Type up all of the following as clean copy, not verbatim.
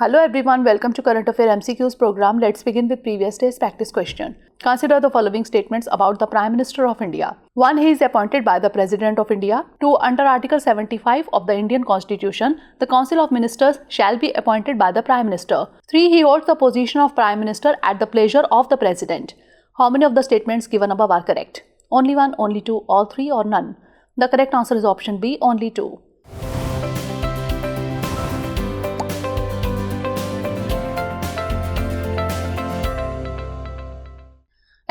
Hello everyone, welcome to Current Affairs MCQs program. Let's begin with previous day's practice question. Consider the following statements about the Prime Minister of India. 1. He is appointed by the President of India. 2. Under Article 75 of the Indian Constitution, the Council of Ministers shall be appointed by the Prime Minister. 3. He holds the position of Prime Minister at the pleasure of the President. How many of the statements given above are correct? Only 1, only 2, all 3 or none? The correct answer is option B, only 2.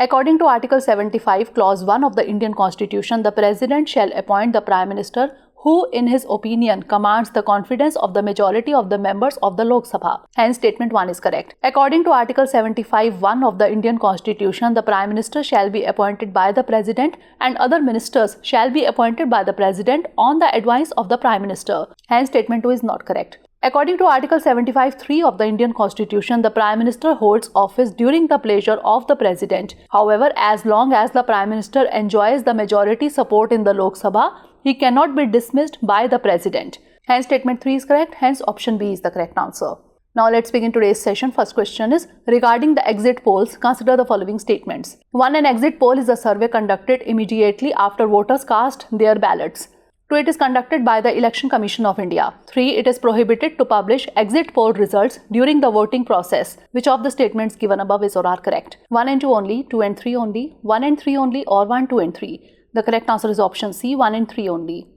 According to Article 75, Clause 1 of the Indian Constitution, the President shall appoint the Prime Minister who, in his opinion, commands the confidence of the majority of the members of the Lok Sabha. Hence, statement 1 is correct. According to Article 75(1) of the Indian Constitution, the Prime Minister shall be appointed by the President and other ministers shall be appointed by the President on the advice of the Prime Minister. Hence, statement 2 is not correct. According to Article 75(3) of the Indian Constitution, the Prime Minister holds office during the pleasure of the President. However, as long as the Prime Minister enjoys the majority support in the Lok Sabha, he cannot be dismissed by the President. Hence, statement 3 is correct. Hence, option B is the correct answer. Now, let's begin today's session. First question is, regarding the exit polls, consider the following statements. 1. An exit poll is a survey conducted immediately after voters cast their ballots. 2. It is conducted by the Election Commission of India. 3. It is prohibited to publish exit poll results during the voting process. Which of the statements given above is or are correct? 1 and 2 only, 2 and 3 only, 1 and 3 only, or 1, 2 and 3? The correct answer is option C, 1 and 3 only.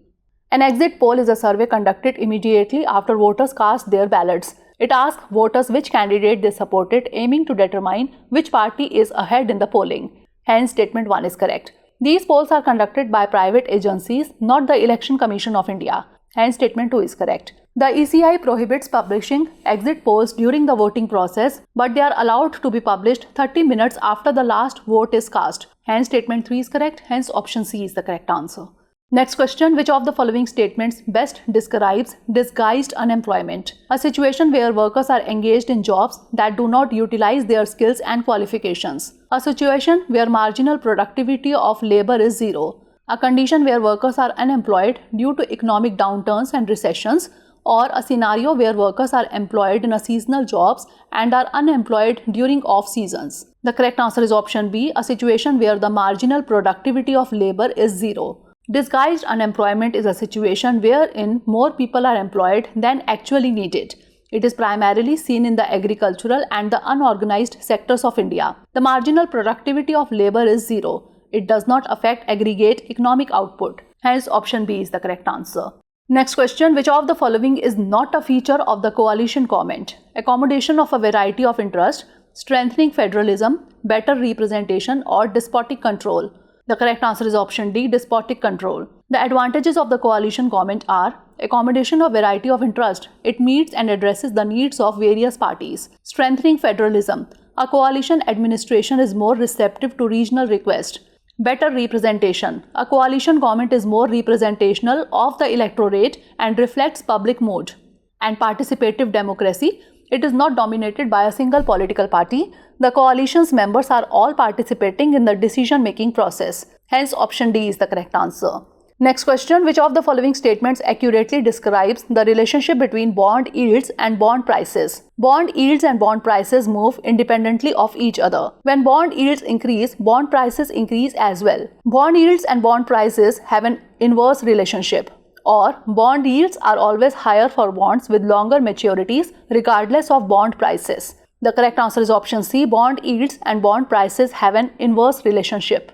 An exit poll is a survey conducted immediately after voters cast their ballots. It asks voters which candidate they supported, aiming to determine which party is ahead in the polling. Hence, statement 1 is correct. These polls are conducted by private agencies, not the Election Commission of India. Hence, statement 2 is correct. The ECI prohibits publishing exit polls during the voting process, but they are allowed to be published 30 minutes after the last vote is cast. Hence, statement 3 is correct. Hence, option C is the correct answer. Next question, which of the following statements best describes disguised unemployment? A situation where workers are engaged in jobs that do not utilize their skills and qualifications. A situation where marginal productivity of labor is zero. A condition where workers are unemployed due to economic downturns and recessions. Or a scenario where workers are employed in a seasonal jobs and are unemployed during off seasons. The correct answer is option B, a situation where the marginal productivity of labor is zero. Disguised unemployment is a situation wherein more people are employed than actually needed. It is primarily seen in the agricultural and the unorganized sectors of India. The marginal productivity of labor is zero. It does not affect aggregate economic output. Hence, option B is the correct answer. Next question, which of the following is not a feature of the coalition comment? Accommodation of a variety of interest, strengthening federalism, better representation, or despotic control? The correct answer is option D, despotic control. The advantages of the coalition comment are accommodation of variety of interest. It meets and addresses the needs of various parties. Strengthening federalism. A coalition administration is more receptive to regional requests. Better representation. A coalition government is more representational of the electorate and reflects public mood. And participative democracy. It is not dominated by a single political party. The coalition's members are all participating in the decision-making process. Hence, option D is the correct answer. Next question, which of the following statements accurately describes the relationship between bond yields and bond prices? Bond yields and bond prices move independently of each other. When bond yields increase, bond prices increase as well. Bond yields and bond prices have an inverse relationship. Or bond yields are always higher for bonds with longer maturities regardless of bond prices. The correct answer is option C. Bond yields and bond prices have an inverse relationship.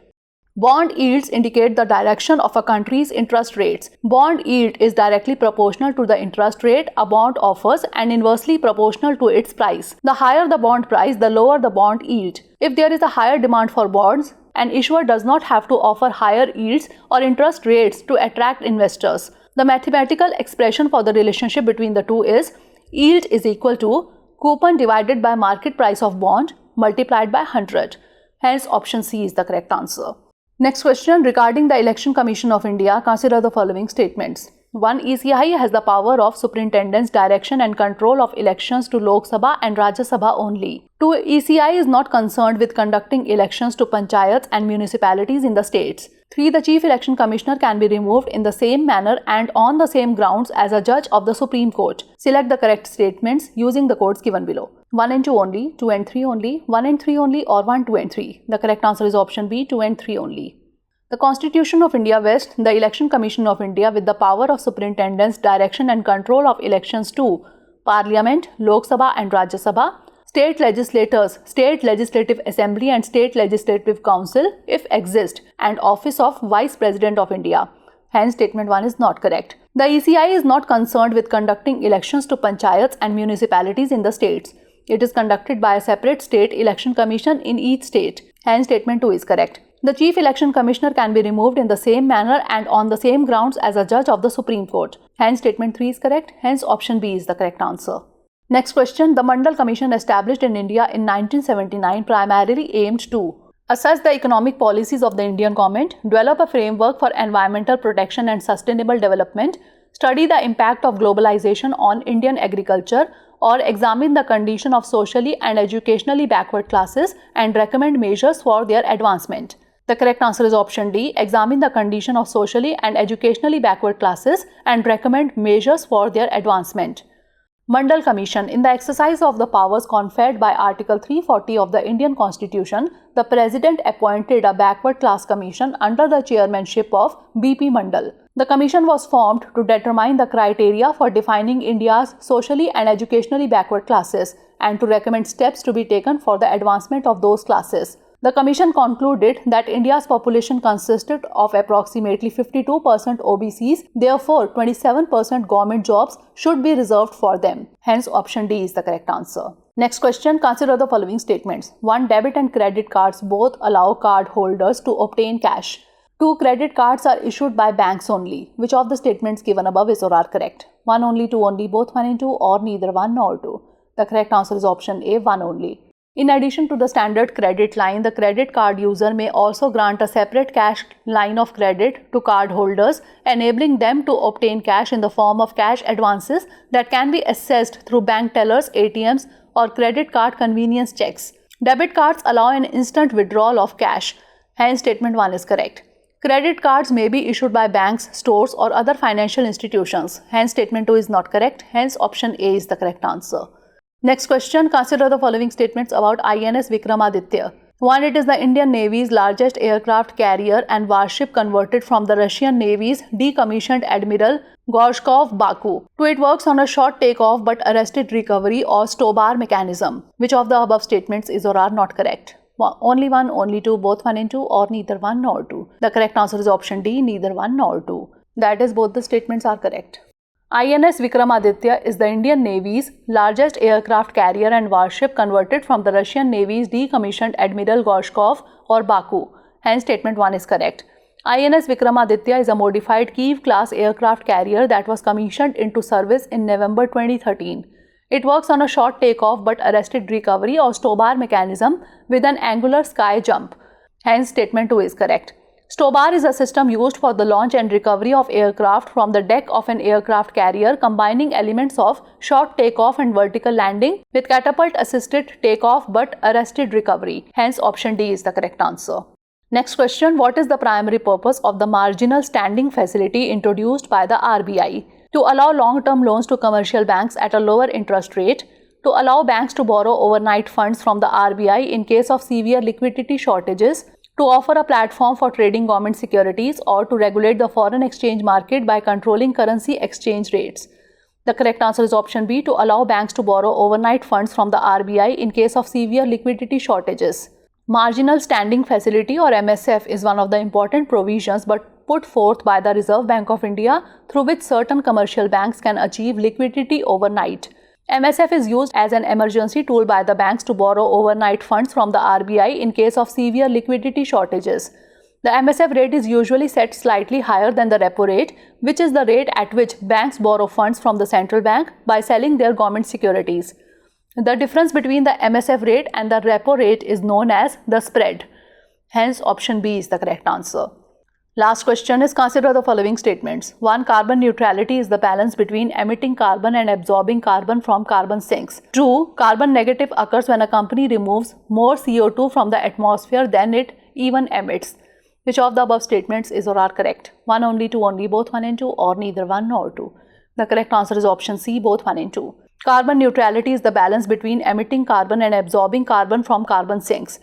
Bond yields indicate the direction of a country's interest rates. Bond yield is directly proportional to the interest rate a bond offers and inversely proportional to its price. The higher the bond price, the lower the bond yield. If there is a higher demand for bonds, an issuer does not have to offer higher yields or interest rates to attract investors. The mathematical expression for the relationship between the two is yield is equal to coupon divided by market price of bond multiplied by 100. Hence, option C is the correct answer. Next question, regarding the Election Commission of India, consider the following statements. 1. ECI has the power of superintendence, direction and control of elections to Lok Sabha and Rajya Sabha only. 2. ECI is not concerned with conducting elections to panchayats and municipalities in the states. 3. The Chief Election Commissioner can be removed in the same manner and on the same grounds as a judge of the Supreme Court. Select the correct statements using the codes given below. 1 and 2 only, 2 and 3 only, 1 and 3 only, or 1, 2 and 3. The correct answer is option B, 2 and 3 only. The Constitution of India vests the Election Commission of India with the power of superintendence, direction and control of elections to Parliament, Lok Sabha and Rajya Sabha, state legislators, state legislative assembly and state legislative council if exist, and office of Vice President of India. Hence, statement 1 is not correct. The ECI is not concerned with conducting elections to panchayats and municipalities in the states. It is conducted by a separate state election commission in each state. Hence, statement 2 is correct. The Chief Election Commissioner can be removed in the same manner and on the same grounds as a judge of the Supreme Court. Hence, statement 3 is correct. Hence, option B is the correct answer. Next question. The Mandal Commission established in India in 1979 primarily aimed to assess the economic policies of the Indian government, develop a framework for environmental protection and sustainable development, study the impact of globalization on Indian agriculture, or examine the condition of socially and educationally backward classes and recommend measures for their advancement. The correct answer is option D. Examine the condition of socially and educationally backward classes and recommend measures for their advancement. Mandal Commission. In the exercise of the powers conferred by Article 340 of the Indian Constitution, the President appointed a backward class commission under the chairmanship of B.P. Mandal. The commission was formed to determine the criteria for defining India's socially and educationally backward classes and to recommend steps to be taken for the advancement of those classes. The commission concluded that India's population consisted of approximately 52% OBCs, therefore 27% government jobs should be reserved for them. Hence, option D is the correct answer. Next question, consider the following statements. 1. Debit and credit cards both allow card holders to obtain cash. 2. Credit cards are issued by banks only. Which of the statements given above is or are correct? 1 only, 2 only, both 1 and 2, or neither 1 nor 2. The correct answer is option A, 1 only. In addition to the standard credit line, the credit card user may also grant a separate cash line of credit to card holders, enabling them to obtain cash in the form of cash advances that can be accessed through bank tellers, ATMs, or credit card convenience checks. Debit cards allow an instant withdrawal of cash. Hence, statement 1 is correct. Credit cards may be issued by banks, stores, or other financial institutions. Hence, statement 2 is not correct. Hence, option A is the correct answer. Next question, consider the following statements about INS Vikramaditya. 1. It is the Indian Navy's largest aircraft carrier and warship converted from the Russian Navy's decommissioned Admiral Gorshkov Baku. 2. It works on a short takeoff but arrested recovery or stow-bar mechanism. Which of the above statements is or are not correct? Only 1, only 2, both 1 and 2, or neither 1 nor 2. The correct answer is option D, neither 1 nor 2. That is, both the statements are correct. INS Vikramaditya is the Indian Navy's largest aircraft carrier and warship converted from the Russian Navy's decommissioned Admiral Gorshkov or Baku. Hence, statement 1 is correct. INS Vikramaditya is a modified Kiev-class aircraft carrier that was commissioned into service in November 2013. It works on a short takeoff but arrested recovery or stow-bar mechanism with an angular sky jump. Hence, statement 2 is correct. Stow-bar is a system used for the launch and recovery of aircraft from the deck of an aircraft carrier, combining elements of short takeoff and vertical landing with catapult-assisted takeoff but arrested recovery. Hence, option D is the correct answer. Next question, what is the primary purpose of the marginal standing facility introduced by the RBI? To allow long-term loans to commercial banks at a lower interest rate, to allow banks to borrow overnight funds from the RBI in case of severe liquidity shortages, to offer a platform for trading government securities, or to regulate the foreign exchange market by controlling currency exchange rates. The correct answer is option B, to allow banks to borrow overnight funds from the RBI in case of severe liquidity shortages. Marginal Standing Facility or MSF is one of the important provisions but put forth by the Reserve Bank of India through which certain commercial banks can achieve liquidity overnight. MSF is used as an emergency tool by the banks to borrow overnight funds from the RBI in case of severe liquidity shortages. The MSF rate is usually set slightly higher than the repo rate, which is the rate at which banks borrow funds from the central bank by selling their government securities. The difference between the MSF rate and the repo rate is known as the spread. Hence, option B is the correct answer. Last question is, consider the following statements. 1. Carbon neutrality is the balance between emitting carbon and absorbing carbon from carbon sinks. 2. Carbon negative occurs when a company removes more CO2 from the atmosphere than it even emits. Which of the above statements is or are correct? 1 only, 2 only, both 1 and 2, or neither 1 nor 2? The correct answer is option C, both 1 and 2. Carbon neutrality is the balance between emitting carbon and absorbing carbon from carbon sinks.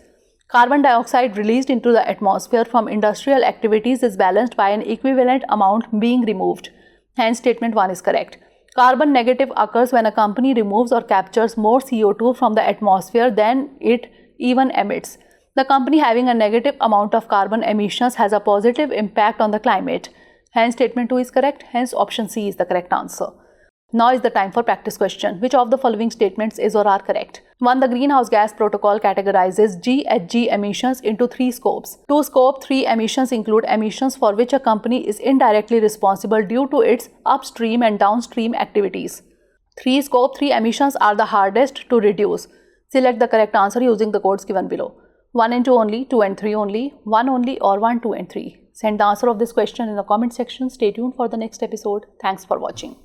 Carbon dioxide released into the atmosphere from industrial activities is balanced by an equivalent amount being removed. Hence, statement 1 is correct. Carbon negative occurs when a company removes or captures more CO2 from the atmosphere than it even emits. The company having a negative amount of carbon emissions has a positive impact on the climate. Hence, statement 2 is correct. Hence, option C is the correct answer. Now is the time for practice question. Which of the following statements is or are correct? 1. The Greenhouse Gas Protocol categorizes GHG emissions into 3 scopes. 2. Scope 3 emissions include emissions for which a company is indirectly responsible due to its upstream and downstream activities. 3. Scope 3 emissions are the hardest to reduce. Select the correct answer using the codes given below. 1 and 2 only, 2 and 3 only, 1 only, or 1, 2 and 3. Send the answer of this question in the comment section. Stay tuned for the next episode. Thanks for watching.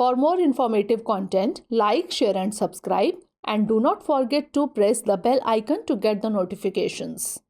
For more informative content, like, share and subscribe, and do not forget to press the bell icon to get the notifications.